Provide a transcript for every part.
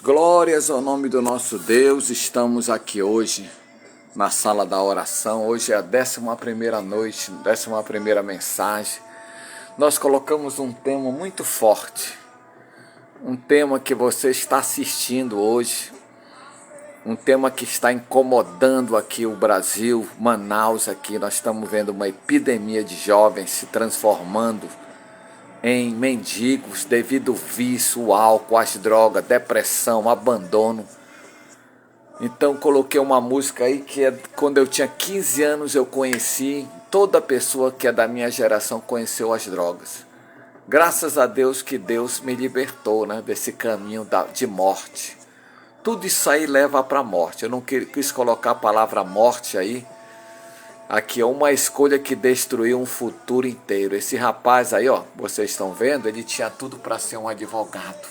Glórias ao nome do nosso Deus. Estamos aqui hoje na sala da oração. Hoje é a 11ª noite, 11ª mensagem. Nós colocamos um tema muito forte, um tema que você está assistindo hoje, um tema que está incomodando aqui o Brasil, Manaus aqui. Nós estamos vendo uma epidemia de jovens se transformando em mendigos devido ao vício, ao álcool, às drogas, depressão, abandono. Então coloquei uma música aí que quando eu tinha 15 anos eu conheci, toda pessoa que é da minha geração conheceu as drogas. Graças a Deus que Deus me libertou, desse caminho de morte. Tudo isso aí leva para a morte. Eu não quis colocar a palavra morte aí. Aqui é uma escolha que destruiu um futuro inteiro. Esse rapaz aí, vocês estão vendo, ele tinha tudo para ser um advogado,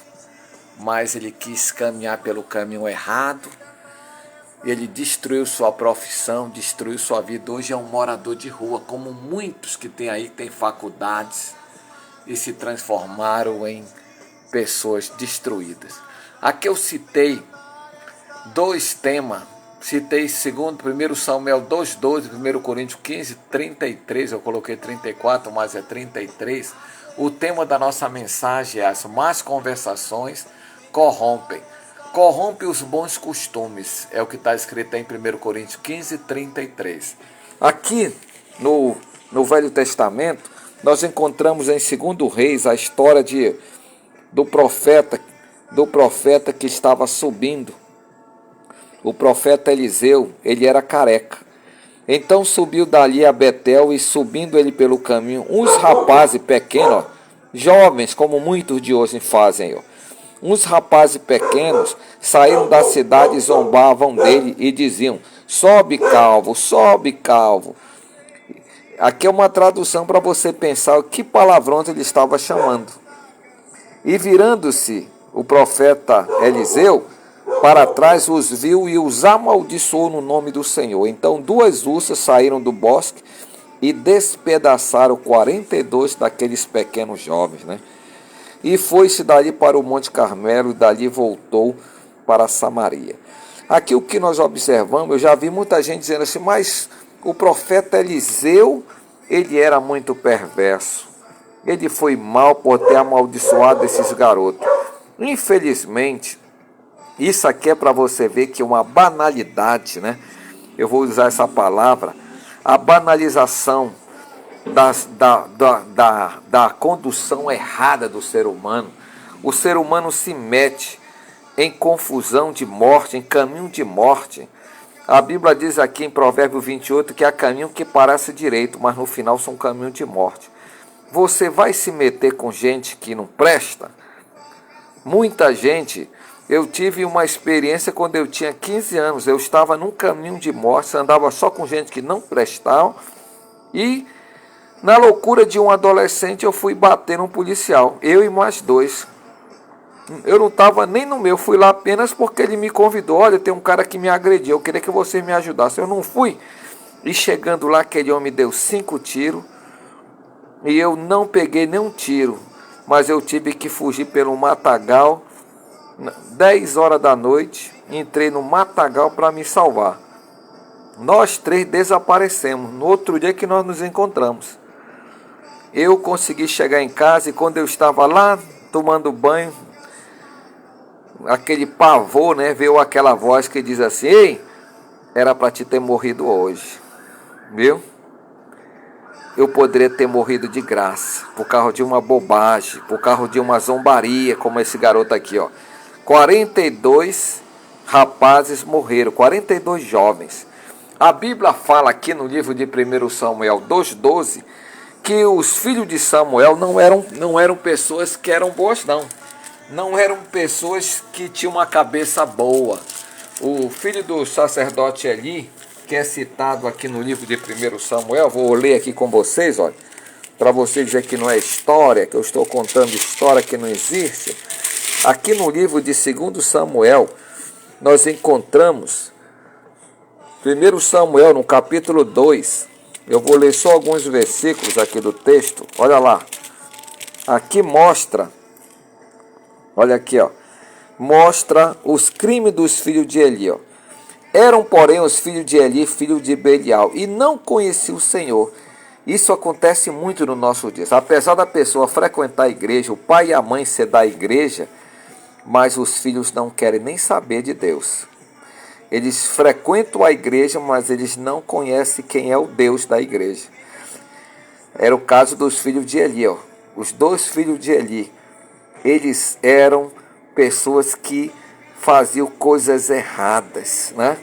mas ele quis caminhar pelo caminho errado. Ele destruiu sua profissão, destruiu sua vida. Hoje é um morador de rua, como muitos que tem aí, tem faculdades e se transformaram em pessoas destruídas. Aqui eu citei dois temas. Citei 1 Samuel 2,12, 1 Coríntios 15, 33, eu coloquei 34, mas é 33. O tema da nossa mensagem é: as más conversações corrompem. Corrompe os bons costumes, é o que está escrito em 1 Coríntios 15, 33. Aqui no Velho Testamento, nós encontramos em 2 Reis a história do profeta que estava subindo. O profeta Eliseu, ele era careca. Então subiu dali a Betel, e subindo ele pelo caminho, uns rapazes pequenos, jovens, como muitos de hoje fazem, uns rapazes pequenos saíram da cidade e zombavam dele e diziam: sobe calvo, sobe calvo. Aqui é uma tradução para você pensar que palavrões ele estava chamando. E virando-se o profeta Eliseu para trás, os viu e os amaldiçoou no nome do Senhor. Então 2 ursas saíram do bosque e despedaçaram 42 daqueles pequenos jovens, E foi-se dali para o Monte Carmelo, e dali voltou para Samaria. Aqui o que nós observamos, eu já vi muita gente dizendo assim: mas o profeta Eliseu, ele era muito perverso. Ele foi mal por ter amaldiçoado esses garotos. Infelizmente, isso aqui é para você ver que é uma banalidade, Eu vou usar essa palavra, a banalização da condução errada do ser humano. O ser humano se mete em confusão de morte, em caminho de morte. A Bíblia diz aqui em Provérbios 28 que há caminho que parece direito, mas no final são caminhos de morte. Você vai se meter com gente que não presta? Muita gente. Eu tive uma experiência quando eu tinha 15 anos. Eu estava num caminho de morte, andava só com gente que não prestava. E, na loucura de um adolescente, eu fui bater num policial. Eu e mais 2. Eu não estava nem no meu, fui lá apenas porque ele me convidou. Olha, tem um cara que me agrediu, eu queria que você me ajudasse. Eu não fui. E chegando lá, aquele homem deu 5 tiros. E eu não peguei nenhum tiro. Mas eu tive que fugir pelo matagal. 10 horas da noite, entrei no matagal para me salvar. Nós 3 desaparecemos. No outro dia que nós nos encontramos, eu consegui chegar em casa, e quando eu estava lá tomando banho, aquele pavor, veio aquela voz que diz assim: ei, era para te ter morrido hoje, viu? Eu poderia ter morrido de graça, por causa de uma bobagem, por causa de uma zombaria, como esse garoto aqui, 42 rapazes morreram, 42 jovens. A Bíblia fala aqui no livro de 1 Samuel 2,12 que os filhos de Samuel não eram pessoas que eram boas, não eram pessoas que tinham uma cabeça boa. O filho do sacerdote Eli, que é citado aqui no livro de 1 Samuel, vou ler aqui com vocês, para vocês dizer que não é história, que eu estou contando história que não existe. Aqui no livro de 2 Samuel, nós encontramos 1 Samuel, no capítulo 2. Eu vou ler só alguns versículos aqui do texto. Olha lá. Aqui mostra, olha aqui, mostra os crimes dos filhos de Eli. Ó. Eram, porém, os filhos de Eli, filho de Belial, e não conheciam o Senhor. Isso acontece muito no nosso dia. Apesar da pessoa frequentar a igreja, o pai e a mãe ser da igreja, mas os filhos não querem nem saber de Deus. Eles frequentam a igreja, mas eles não conhecem quem é o Deus da igreja. Era o caso dos filhos de Eli. Ó. Os dois filhos de Eli, eles eram pessoas que faziam coisas erradas, né?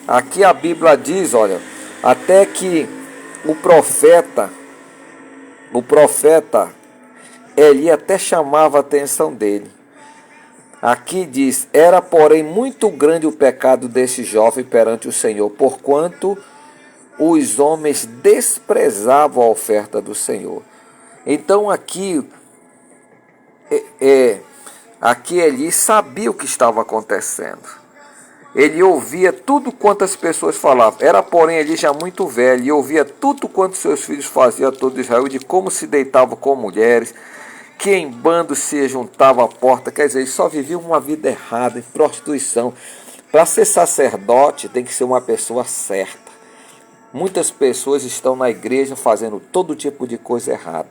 Aqui a Bíblia diz, olha, até que o profeta Eli até chamava a atenção dele. Aqui diz, era porém muito grande o pecado deste jovem perante o Senhor, porquanto os homens desprezavam a oferta do Senhor. Então aqui Eli sabia o que estava acontecendo. Ele ouvia tudo quanto as pessoas falavam. Era, porém, Eli já muito velho e ouvia tudo quanto seus filhos faziam a todo Israel, de como se deitavam com mulheres, que em bando se juntavam à porta. Quer dizer, ele só vivia uma vida errada, em prostituição. Para ser sacerdote, tem que ser uma pessoa certa. Muitas pessoas estão na igreja fazendo todo tipo de coisa errada.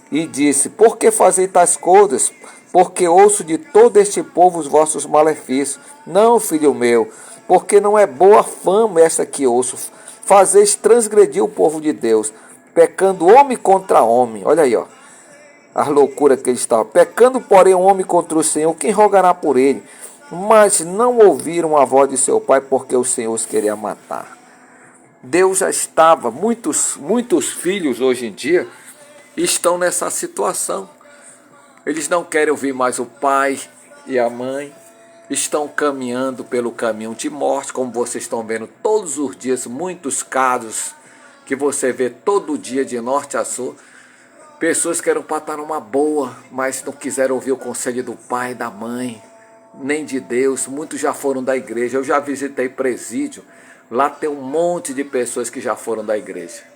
E disse, por que fazeis tais coisas? Porque ouço de todo este povo os vossos malefícios. Não, filho meu, porque não é boa fama esta que ouço. Fazeis transgredir o povo de Deus, pecando homem contra homem. Olha aí, ó, as loucuras que ele estava. Pecando, porém, um homem contra o Senhor, quem rogará por ele? Mas não ouviram a voz de seu pai, porque o Senhor os queria matar. Deus já estava, muitos filhos hoje em dia estão nessa situação. Eles não querem ouvir mais o pai e a mãe, estão caminhando pelo caminho de morte, como vocês estão vendo todos os dias, muitos casos que você vê todo dia de norte a sul. Pessoas que eram para estar numa boa, mas não quiseram ouvir o conselho do pai, da mãe, nem de Deus. Muitos já foram da igreja. Eu já visitei presídio, lá tem um monte de pessoas que já foram da igreja.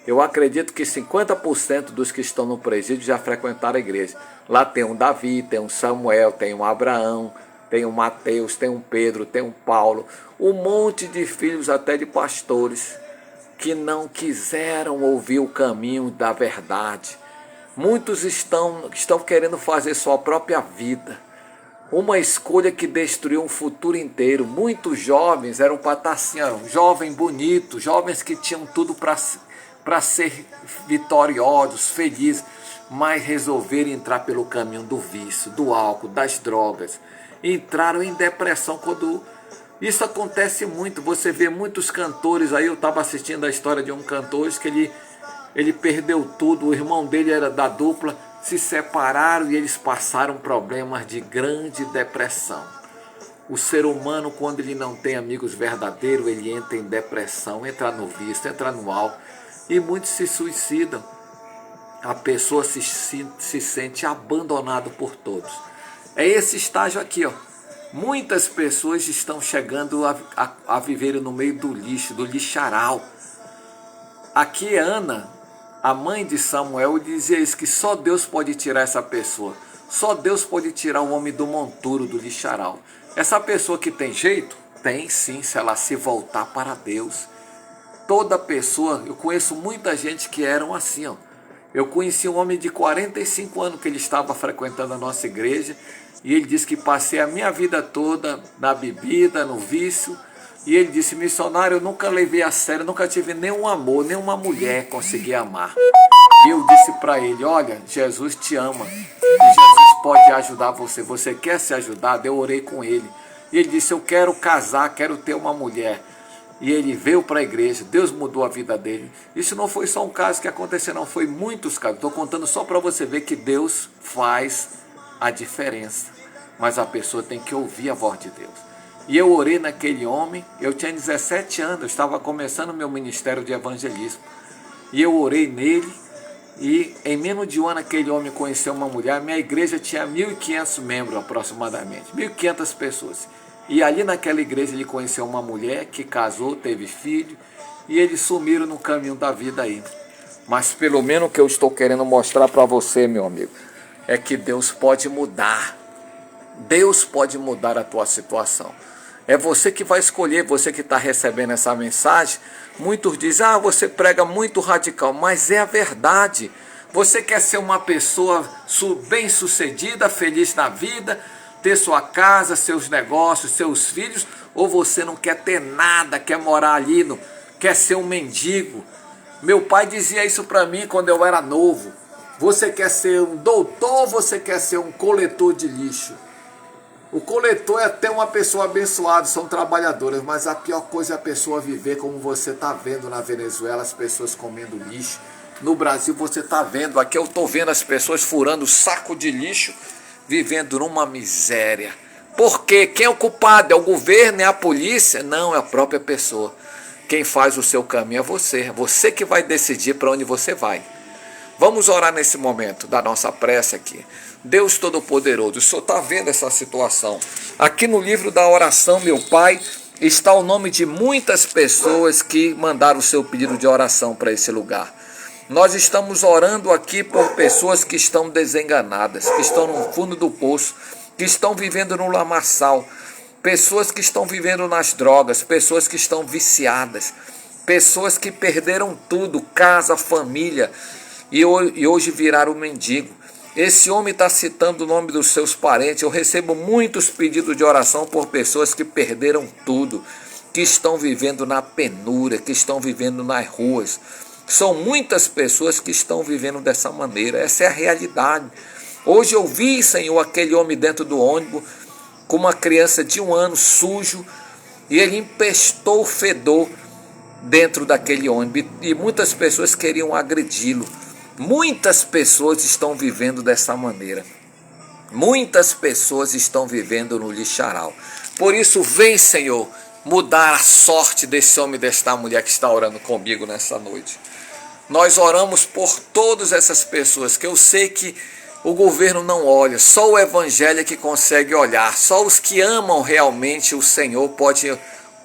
Eu acredito que 50% dos que estão no presídio já frequentaram a igreja. Lá tem um Davi, tem um Samuel, tem um Abraão, tem um Mateus, tem um Pedro, tem um Paulo. Um monte de filhos até de pastores que não quiseram ouvir o caminho da verdade. Muitos estão querendo fazer sua própria vida. Uma escolha que destruiu um futuro inteiro. Muitos jovens eram para estar assim, jovem bonito, jovens que tinham tudo para ser vitoriosos, felizes, mas resolveram entrar pelo caminho do vício, do álcool, das drogas. Entraram em depressão quando isso acontece muito. Você vê muitos cantores aí, eu estava assistindo a história de um cantor que ele perdeu tudo, o irmão dele era da dupla, se separaram e eles passaram problemas de grande depressão. O ser humano, quando ele não tem amigos verdadeiros, ele entra em depressão, entra no vício, entra no álcool. E muitos se suicidam. A pessoa se sente abandonada por todos. É esse estágio aqui, ó. Muitas pessoas estão chegando a viver no meio do lixo, do lixaral. Aqui Ana, a mãe de Samuel, dizia isso, que só Deus pode tirar essa pessoa. Só Deus pode tirar o homem do monturo, do lixaral. Essa pessoa que tem jeito? Tem sim, se ela se voltar para Deus. Toda pessoa, eu conheço muita gente que eram assim, ó. Eu conheci um homem de 45 anos que ele estava frequentando a nossa igreja e ele disse que passei a minha vida toda na bebida, no vício. E ele disse, missionário, eu nunca levei a sério, nunca tive nenhum amor, nenhuma mulher consegui amar. E eu disse para ele, olha, Jesus te ama e Jesus pode ajudar você. Você quer ser ajudado? Eu orei com ele. E ele disse, eu quero casar, quero ter uma mulher. E ele veio para a igreja, Deus mudou a vida dele. Isso não foi só um caso que aconteceu, não, foi muitos casos. Estou contando só para você ver que Deus faz a diferença. Mas a pessoa tem que ouvir a voz de Deus. E eu orei naquele homem, eu tinha 17 anos, eu estava começando meu ministério de evangelismo. E eu orei nele, e em menos de um ano aquele homem conheceu uma mulher. Minha igreja tinha 1.500 membros aproximadamente, 1.500 pessoas. E ali naquela igreja ele conheceu uma mulher que casou, teve filho, e eles sumiram no caminho da vida aí. Mas pelo menos o que eu estou querendo mostrar para você, meu amigo, é que Deus pode mudar. Deus pode mudar a tua situação. É você que vai escolher, você que está recebendo essa mensagem. Muitos dizem, você prega muito radical, mas é a verdade. Você quer ser uma pessoa bem-sucedida, feliz na vida, ter sua casa, seus negócios, seus filhos, ou você não quer ter nada, quer morar ali, quer ser um mendigo? Meu pai dizia isso para mim quando eu era novo. Você quer ser um doutor ou você quer ser um coletor de lixo? O coletor é até uma pessoa abençoada, são trabalhadoras, mas a pior coisa é a pessoa viver como você está vendo na Venezuela, as pessoas comendo lixo. No Brasil você está vendo, aqui eu estou vendo as pessoas furando saco de lixo, vivendo numa miséria. Por quê? Quem é o culpado? É o governo? É a polícia? Não, é a própria pessoa. Quem faz o seu caminho é você que vai decidir para onde você vai. Vamos orar nesse momento da nossa prece aqui. Deus Todo-Poderoso, o Senhor está vendo essa situação. Aqui no livro da oração, meu Pai, está o nome de muitas pessoas que mandaram o seu pedido de oração para esse lugar. Nós estamos orando aqui por pessoas que estão desenganadas, que estão no fundo do poço, que estão vivendo no lamaçal, pessoas que estão vivendo nas drogas, pessoas que estão viciadas, pessoas que perderam tudo, casa, família, e hoje viraram mendigo. Esse homem está citando o nome dos seus parentes. Eu recebo muitos pedidos de oração por pessoas que perderam tudo, que estão vivendo na penúria, que estão vivendo nas ruas. São muitas pessoas que estão vivendo dessa maneira. Essa é a realidade. Hoje eu vi, Senhor, aquele homem dentro do ônibus com uma criança de 1 ano sujo, e ele empestou o fedor dentro daquele ônibus, e muitas pessoas queriam agredi-lo. Muitas pessoas estão vivendo dessa maneira. Muitas pessoas estão vivendo no lixaral. Por isso, vem, Senhor, mudar a sorte desse homem e desta mulher que está orando comigo nessa noite. Nós oramos por todas essas pessoas, que eu sei que o governo não olha, só o evangelho é que consegue olhar. Só os que amam realmente o Senhor pode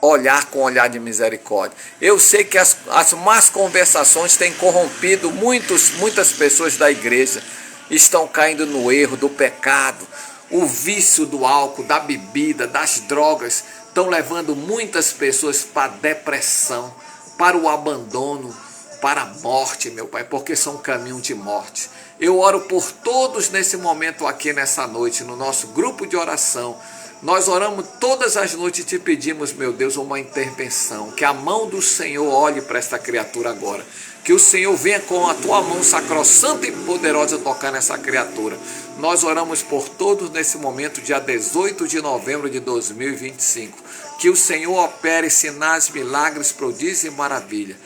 olhar com olhar de misericórdia. Eu sei que as más conversações têm corrompido muitas pessoas da igreja, estão caindo no erro do pecado, o vício do álcool, da bebida, das drogas, estão levando muitas pessoas para a depressão, para o abandono, para a morte, meu Pai, porque são caminho de morte. Eu oro por todos nesse momento aqui, nessa noite, no nosso grupo de oração. Nós oramos todas as noites e te pedimos, meu Deus, uma intervenção. Que a mão do Senhor olhe para esta criatura agora. Que o Senhor venha com a tua mão sacrossanta e poderosa tocar nessa criatura. Nós oramos por todos nesse momento, dia 18 de novembro de 2025. Que o Senhor opere sinais, milagres, prodígios e maravilha.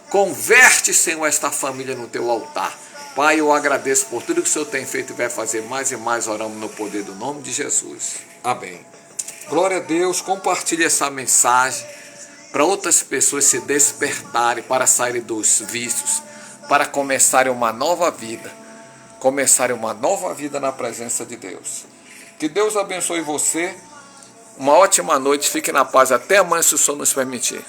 Converte, Senhor, esta família no teu altar. Pai, eu agradeço por tudo que o Senhor tem feito e vai fazer mais e mais. Oramos no poder do nome de Jesus. Amém. Glória a Deus. Compartilhe essa mensagem para outras pessoas se despertarem, para saírem dos vícios, para começarem uma nova vida. Começarem uma nova vida na presença de Deus. Que Deus abençoe você. Uma ótima noite. Fique na paz. Até amanhã, se o Senhor nos permitir.